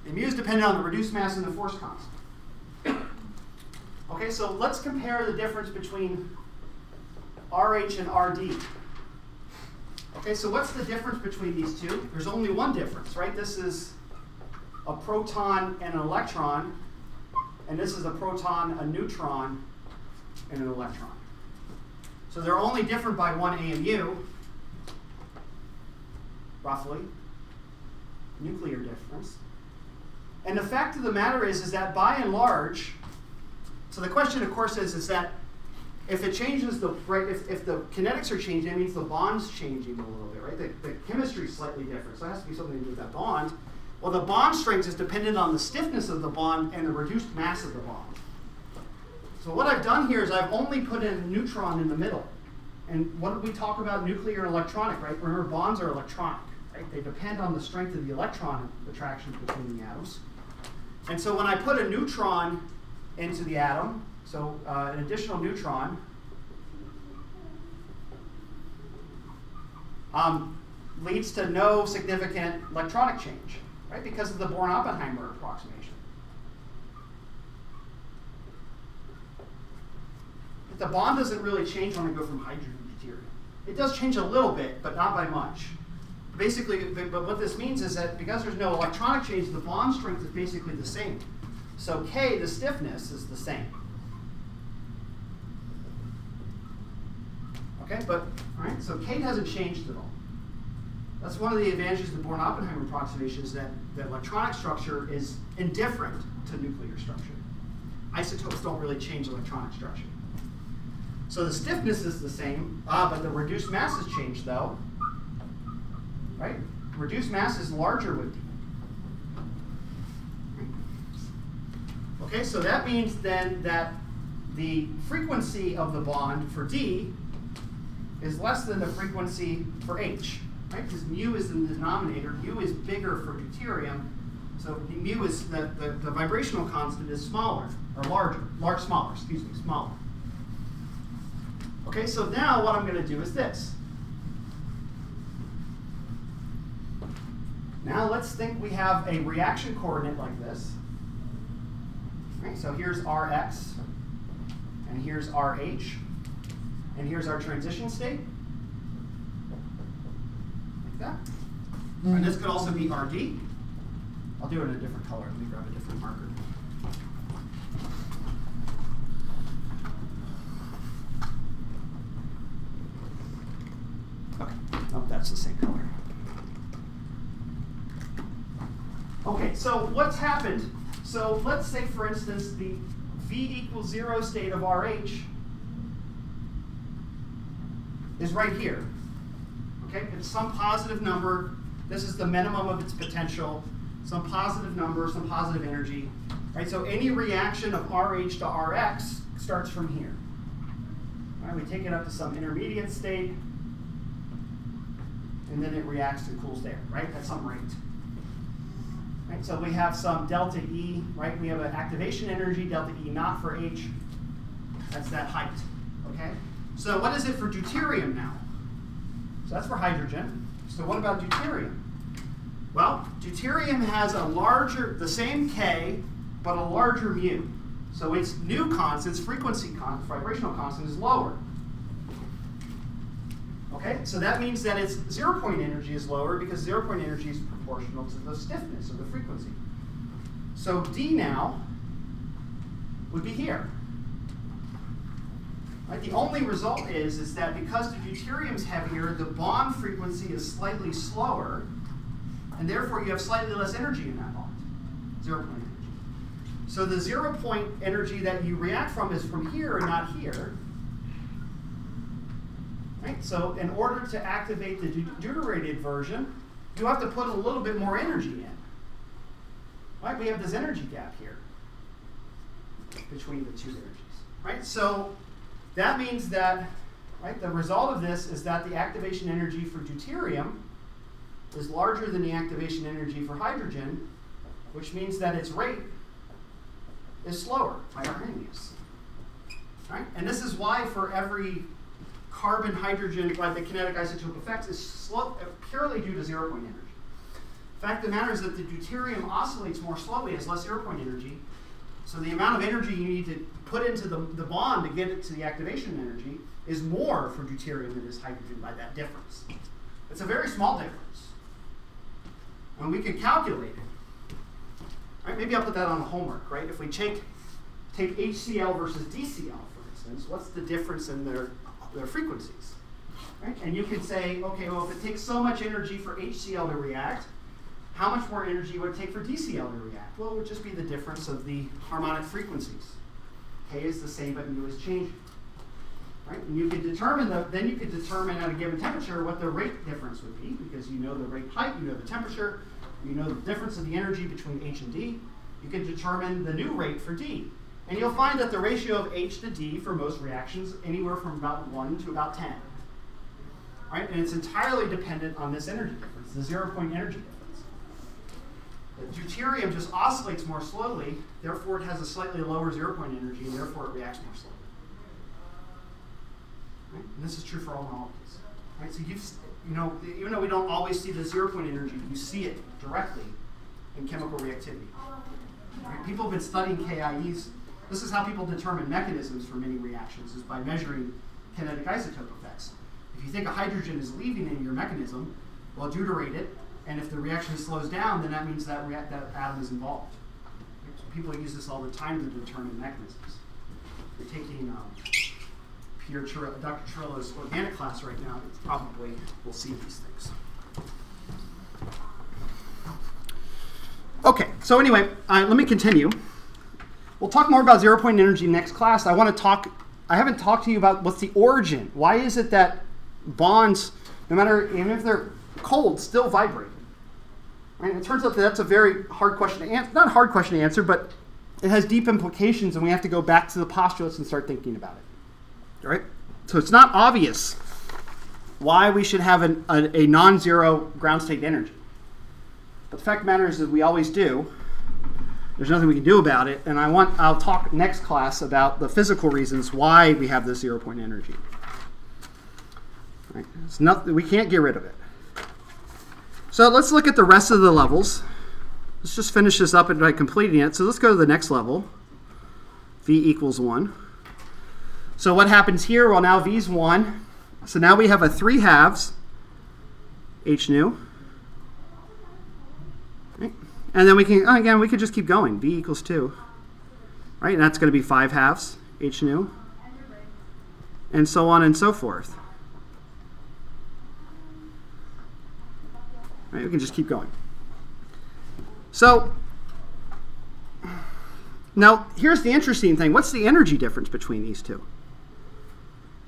And mu is dependent on the reduced mass and the force constant. Okay, so let's compare the difference between RH and RD. Okay, so what's the difference between these two? There's only one difference, right? This is a proton and an electron, and this is a proton, a neutron, and an electron. So they're only different by 1 AMU, roughly, nuclear difference. And the fact of the matter is that by and large, so the question, of course, is that if it changes the, right, if the kinetics are changing, that means the bond's changing a little bit, right? The chemistry is slightly different, so it has to be something to do with that bond. Well, the bond strength is dependent on the stiffness of the bond and the reduced mass of the bond. So what I've done here is I've only put in a neutron in the middle. And what did we talk about nuclear and electronic, right? Remember, bonds are electronic, right? They depend on the strength of the electron attractions between the atoms. And so when I put a neutron into the atom, so an additional neutron, leads to no significant electronic change, right? Because of the Born-Oppenheimer approximation. But the bond doesn't really change when I go from hydrogen to deuterium. It does change a little bit, but not by much. Basically, but what this means is that because there's no electronic change, the bond strength is basically the same. So K, the stiffness, is the same. Okay, but, all right, so K hasn't changed at all. That's one of the advantages of the Born-Oppenheimer approximation, is that the electronic structure is indifferent to nuclear structure. Isotopes don't really change electronic structure. So the stiffness is the same, but the reduced mass has changed, though. Right? Reduced mass is larger with D. Okay, so that means then that the frequency of the bond for D is less than the frequency for H, right? Because mu is in the denominator, mu is bigger for deuterium, so mu is the vibrational constant is smaller, or smaller. Okay, so now what I'm going to do is this. Now let's think we have a reaction coordinate like this. Right, so here's Rx, and here's Rh, and here's our transition state. Like that. And this could also be Rd. I'll do it in a different color. Let me grab a different marker. Okay, oh, that's the same color. Okay, so what's happened? So let's say, for instance, the V = 0 state of Rh is right here. Okay, it's some positive number. This is the minimum of its potential. Some positive number, some positive energy. Right, so any reaction of Rh to Rx starts from here. All right, we take it up to some intermediate state, and then it reacts and cools there, right, at some rate. Right, so we have some delta E, right? We have an activation energy, delta E naught for H. That's that height, okay? So what is it for deuterium now? So that's for hydrogen. So what about deuterium? Well, deuterium has the same K, but a larger mu. So its nu constant, its frequency constant, vibrational constant is lower. Okay, so that means that its 0-point energy is lower because 0-point energy is proportional to the stiffness or the frequency. So D now would be here. Right, the only result is that because the deuterium's heavier, the bond frequency is slightly slower, and therefore you have slightly less energy in that bond, 0-point energy. So the 0-point energy that you react from is from here and not here. Right? So in order to activate the deuterated version, you have to put a little bit more energy in. Right? We have this energy gap here between the two energies. Right? So that means that, right, the result of this is that the activation energy for deuterium is larger than the activation energy for hydrogen, which means that its rate is slower by Arrhenius. Right? And this is why for every carbon hydrogen, like the kinetic isotope effects, is slow, purely due to 0-point energy. The fact of the matter is that the deuterium oscillates more slowly, has less 0-point energy. So the amount of energy you need to put into the bond to get it to the activation energy is more for deuterium than is hydrogen by that difference. It's a very small difference. And we can calculate it. Right? Maybe I'll put that on the homework, right? If we take HCl versus DCl, for instance, what's the difference in their frequencies? Right? And you can say, okay, well, if it takes so much energy for HCl to react, how much more energy would it take for DCl to react? Well, it would just be the difference of the harmonic frequencies. K is the same, but mu is changing. Right? And you can determine then you could determine at a given temperature what the rate difference would be, because you know the rate height, you know the temperature, you know the difference of the energy between H and D. You can determine the new rate for D. And you'll find that the ratio of H to D for most reactions anywhere from about 1 to about 10. Right? And it's entirely dependent on this energy difference, the 0-point energy difference. The deuterium just oscillates more slowly, therefore it has a slightly lower 0-point energy, and therefore it reacts more slowly. Right? And this is true for all molecules. Right? So even though we don't always see the 0-point energy, you see it directly in chemical reactivity. Right? People have been studying KIEs. This is how people determine mechanisms for many reactions, is by measuring kinetic isotope effects. If you think a hydrogen is leaving in your mechanism, well, deuterate it, and if the reaction slows down, then that means that atom is involved. So people use this all the time to determine mechanisms. You're taking Dr. Trillo's organic class right now, it probably will see these things. Okay, so anyway, let me continue. We'll talk more about 0-point energy next class. I haven't talked to you about what's the origin. Why is it that bonds, no matter, even if they're cold, still vibrate? Right? It turns out that that's a very hard question to answer. Not a hard question to answer, but it has deep implications, and we have to go back to the postulates and start thinking about it. Right? So it's not obvious why we should have a non-zero ground state energy. But the fact of the matter is that we always do. There's nothing we can do about it, and I'll talk next class about the physical reasons why we have this 0-point energy. Right? It's nothing, we can't get rid of it. So let's look at the rest of the levels. Let's just finish this up by completing it. So let's go to the next level. V equals 1. So what happens here? Well, now V is 1. So now we have a 3/2 H nu. Right? And then we could just keep going. V equals 2. Right? And that's going to be 5/2 H nu. And so on and so forth. Right? We can just keep going. So now here's the interesting thing. What's the energy difference between these two?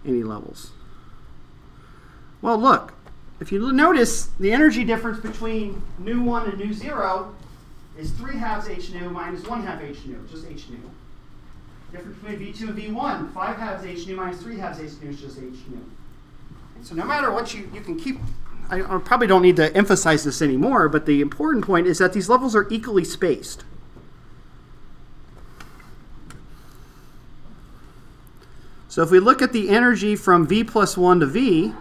Any levels? Well, look. If you notice, the energy difference between nu 1 and nu 0 is 3/2 H nu minus 1/2 H nu, just H nu. Difference between V2 and V1, 5/2 H nu minus 3/2 H nu is just H nu. And so no matter what you can keep, I probably don't need to emphasize this anymore, but the important point is that these levels are equally spaced. So if we look at the energy from V plus 1 to V,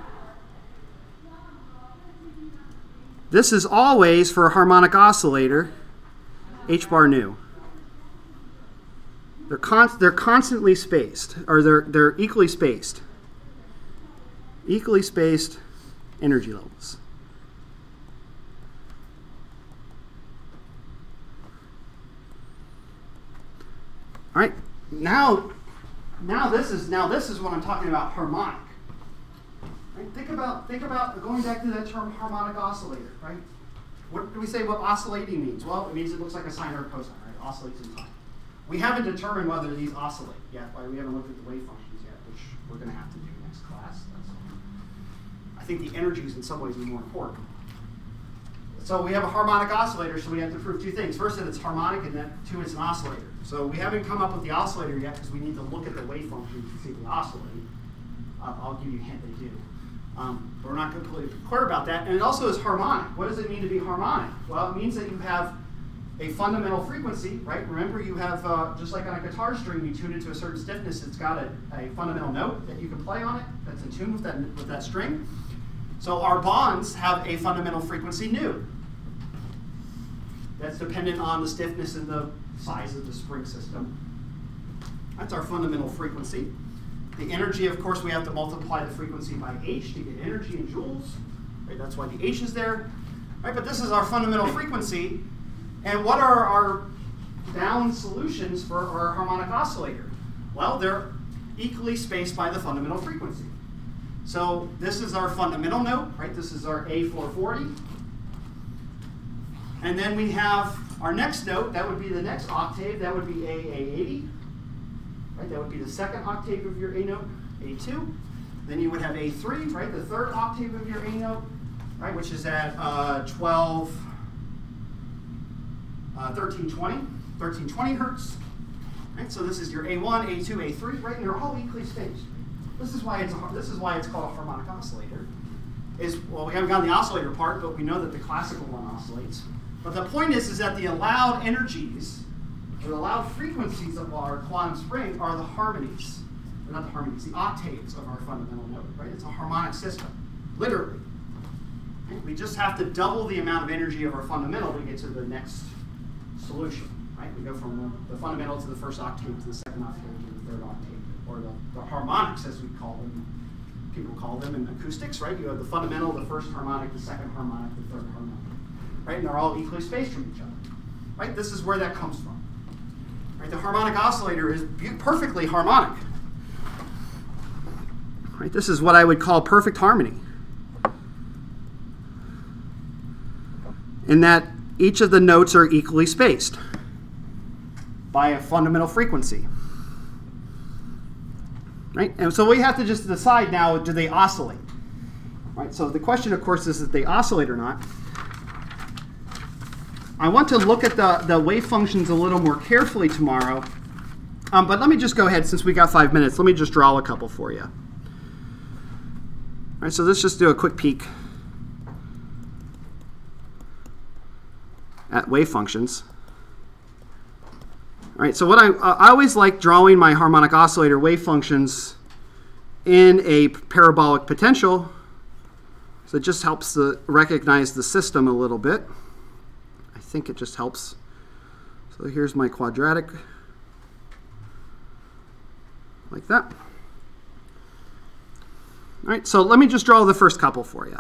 this is always, for a harmonic oscillator, H bar nu. They're constantly spaced, or they're equally spaced. Equally spaced energy levels. All right, now this is what I'm talking about, harmonic. Right? Think about going back to that term harmonic oscillator, right? What do we say what oscillating means? Well, it means it looks like a sine or a cosine, right? Oscillates in time. We haven't determined whether these oscillate yet. Right? We haven't looked at the wave functions yet, which we're going to have to do next class. I think the energy is in some ways more important. So we have a harmonic oscillator, so we have to prove two things. First, that it's harmonic, and then two, it's an oscillator. So we haven't come up with the oscillator yet because we need to look at the wave functions to see if they oscillate. I'll give you a hint, they do. But we're not completely clear about that. And it also is harmonic. What does it mean to be harmonic? Well, it means that you have a fundamental frequency, right? Remember, you have, just like on a guitar string, you tune it to a certain stiffness. It's got a fundamental note that you can play on it that's in tune with that string. So our bonds have a fundamental frequency nu. That's dependent on the stiffness and the size of the spring system. That's our fundamental frequency. The energy, of course, we have to multiply the frequency by H to get energy in joules. Right? That's why the H is there. Right? But this is our fundamental frequency. And what are our down solutions for our harmonic oscillator? Well, they're equally spaced by the fundamental frequency. So this is our fundamental note, right? This is our A440. And then we have our next note, that would be the next octave, that would be A80. Right? That would be the second octave of your A note, A2. Then you would have A3, right? The third octave of your A note, right? Which is at 1320 hertz. Right? So this is your A1, A2, A3, right? And they're all equally spaced. This is why it's called a harmonic oscillator. Well, we haven't gotten the oscillator part, but we know that the classical one oscillates. But the point is that the allowed energies, or the allowed frequencies of our quantum spring are the harmonies. Or not the harmonies, the octaves of our fundamental note, right? It's a harmonic system, literally. Right? We just have to double the amount of energy of our fundamental to get to the next solution, right? We go from the fundamental to the first octave, to the second octave, to the third octave, or the harmonics, as we call them. People call them in acoustics, right? You have the fundamental, the first harmonic, the second harmonic, the third harmonic, right? And they're all equally spaced from each other, right? This is where that comes from, right? The harmonic oscillator is perfectly harmonic, right? This is what I would call perfect harmony, in that each of the notes are equally spaced by a fundamental frequency. Right? And so we have to just decide now, do they oscillate? Right? So the question, of course, is if they oscillate or not. I want to look at the wave functions a little more carefully tomorrow. But let me just go ahead, since we got 5 minutes, let me just draw a couple for you. All right, so let's just do a quick peek at wave functions. All right, so what I always like drawing my harmonic oscillator wave functions in a parabolic potential, so it just helps to recognize the system a little bit. I think it just helps. So here's my quadratic, like that. All right, so let me just draw the first couple for you.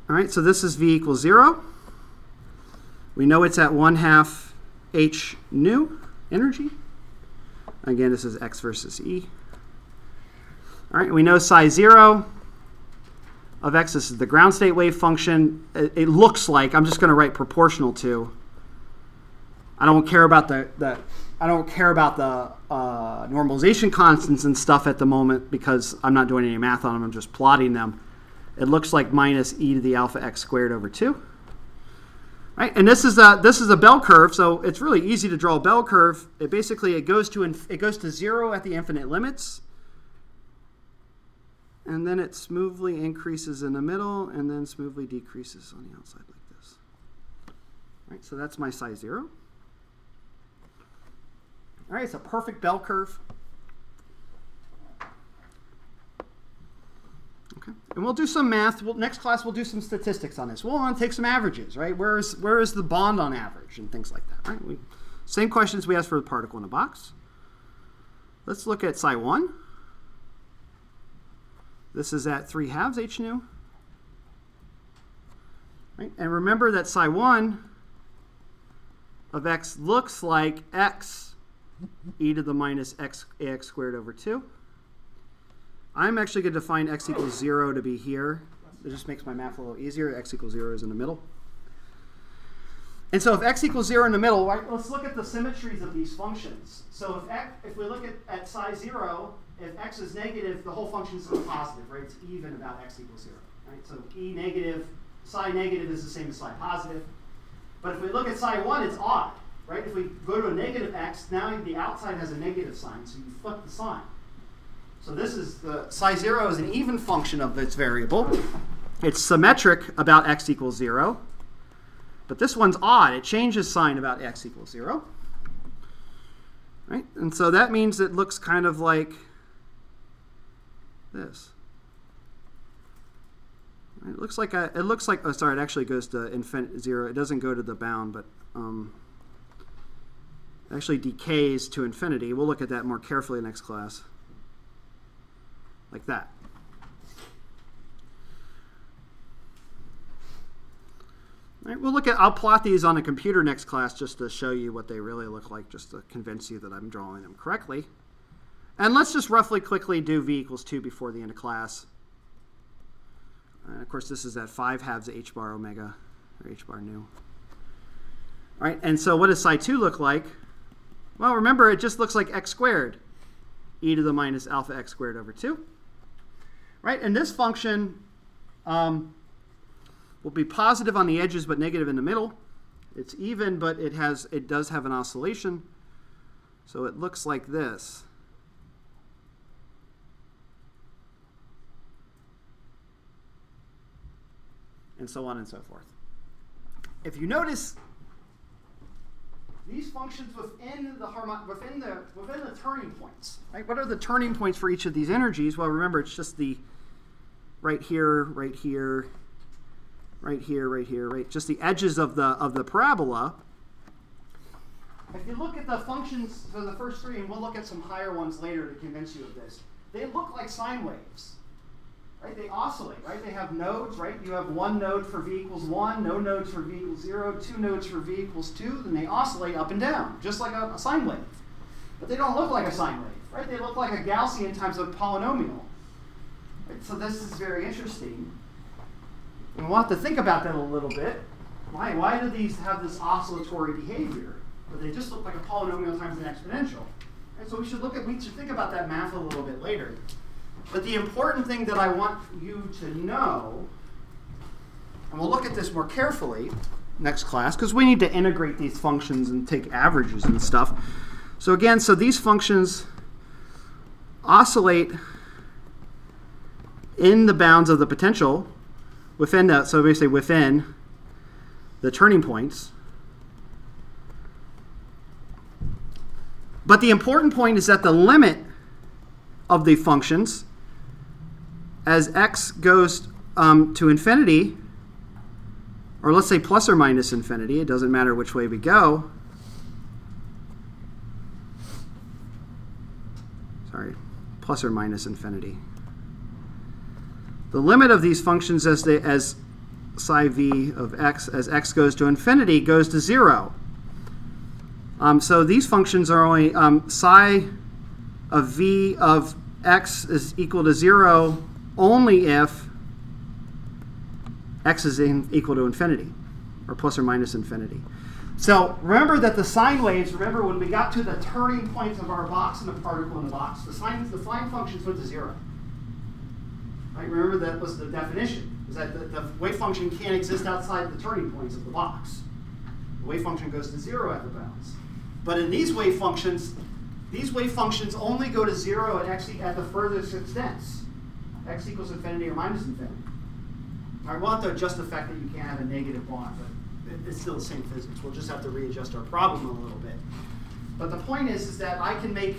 All right, so this is V equals 0. We know it's at 1/2 H nu energy. Again, this is X versus E. All right, we know psi 0 of X, this is the ground state wave function. It looks like, I'm just going to write proportional to. I don't care about the normalization constants and stuff at the moment because I'm not doing any math on them, I'm just plotting them. It looks like minus e to the alpha x squared over 2. Right? And this is a bell curve, so it's really easy to draw a bell curve. It basically goes to 0 at the infinite limits, and then it smoothly increases in the middle, and then smoothly decreases on the outside like this. Right? So that's my psi 0. All right, it's a perfect bell curve. Okay. And we'll do some math. Next class, we'll do some statistics on this. We'll want to take some averages, right? Where is the bond on average and things like that, right? Same questions we asked for the particle in a box. Let's look at psi 1. This is at 3/2 h nu. Right? And remember that psi 1 of x looks like x e to the minus x ax squared over 2. I'm actually going to define x equals 0 to be here. It just makes my math a little easier. X equals 0 is in the middle. And so if x equals 0 in the middle, right, let's look at the symmetries of these functions. So if we look at psi 0, if x is negative, the whole function is still positive, right? It's even about x equals 0. Right? So e negative, psi negative is the same as psi positive. But if we look at psi 1, it's odd. Right? If we go to a negative x, now the outside has a negative sign, so you flip the sign. So this is the psi 0 is an even function of its variable. It's symmetric about x equals 0. But this one's odd. It changes sign about x equals 0. Right? And so that means it looks kind of like this. It looks like oh, sorry, it actually goes to infinite 0. It doesn't go to the bound, but actually decays to infinity. We'll look at that more carefully next class. Like that. All right, I'll plot these on a computer next class just to show you what they really look like, just to convince you that I'm drawing them correctly. And let's just quickly do v equals 2 before the end of class. And of course, this is at 5 halves h bar omega, or h bar nu. All right, and so what does psi 2 look like? Well, remember, it just looks like x squared, e to the minus alpha x squared over 2. Right, and this function will be positive on the edges but negative in the middle. It's even, but it does have an oscillation. So it looks like this. And so on and so forth. If you notice, these functions within the turning points, right? What are the turning points for each of these energies? Well, remember, it's just the right here, right here, right here, right here, right, just the edges of the parabola. If you look at the functions for the first three, and we'll look at some higher ones later to convince you of this, they look like sine waves. Right? They oscillate, right? They have nodes, right? You have one node for v equals 1, no nodes for v equals 0, 2 nodes for v equals 2, then they oscillate up and down, just like a sine wave. But they don't look like a sine wave, right? They look like a Gaussian times a polynomial. Right? So this is very interesting. And we'll have to think about that a little bit. Why do these have this oscillatory behavior? But they just look like a polynomial times an exponential. And so we should think about that math a little bit later. But the important thing that I want you to know, and we'll look at this more carefully next class, because we need to integrate these functions and take averages and stuff. So again, these functions oscillate in the bounds of the potential within within the turning points. But the important point is that the limit of the functions as x goes to infinity, or let's say plus or minus infinity, it doesn't matter which way we go. Sorry, plus or minus infinity. The limit of these functions as psi v of x as x goes to infinity goes to 0. So these functions are only psi of v of x is equal to 0 only if x is equal to infinity, or plus or minus infinity. So remember that the sine waves, remember when we got to the turning points of our box and the particle in the box, the sine functions went to 0. Right? Remember that was the definition, is that the wave function can't exist outside the turning points of the box. The wave function goes to 0 at the bounds. But in these wave functions only go to 0 at the furthest extents. X equals infinity or minus infinity. All right, we'll have to adjust the fact that you can't have a negative bond, but it's still the same physics. We'll just have to readjust our problem a little bit. But the point is that I can take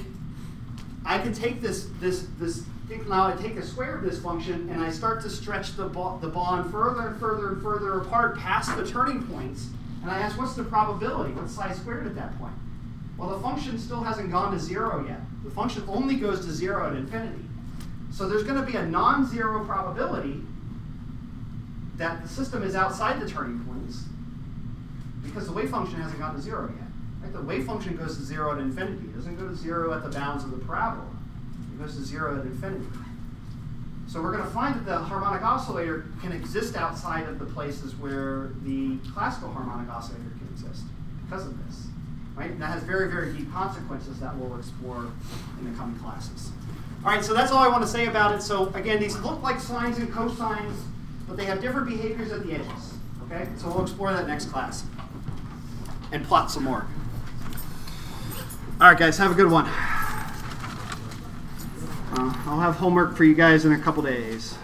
now I take a square of this function and I start to stretch the bond further and further and further apart past the turning points, and I ask, what's the probability? What's psi squared at that point? Well, the function still hasn't gone to 0 yet. The function only goes to 0 at infinity. So there's going to be a non-zero probability that the system is outside the turning points because the wave function hasn't gone to 0 yet. Right? The wave function goes to 0 at infinity. It doesn't go to 0 at the bounds of the parabola. It goes to 0 at infinity. So we're going to find that the harmonic oscillator can exist outside of the places where the classical harmonic oscillator can exist because of this. Right? And that has very, very deep consequences that we'll explore in the coming classes. All right, so that's all I want to say about it. So again, these look like sines and cosines, but they have different behaviors at the edges. Okay, so we'll explore that next class and plot some more. All right, guys, have a good one. I'll have homework for you guys in a couple days.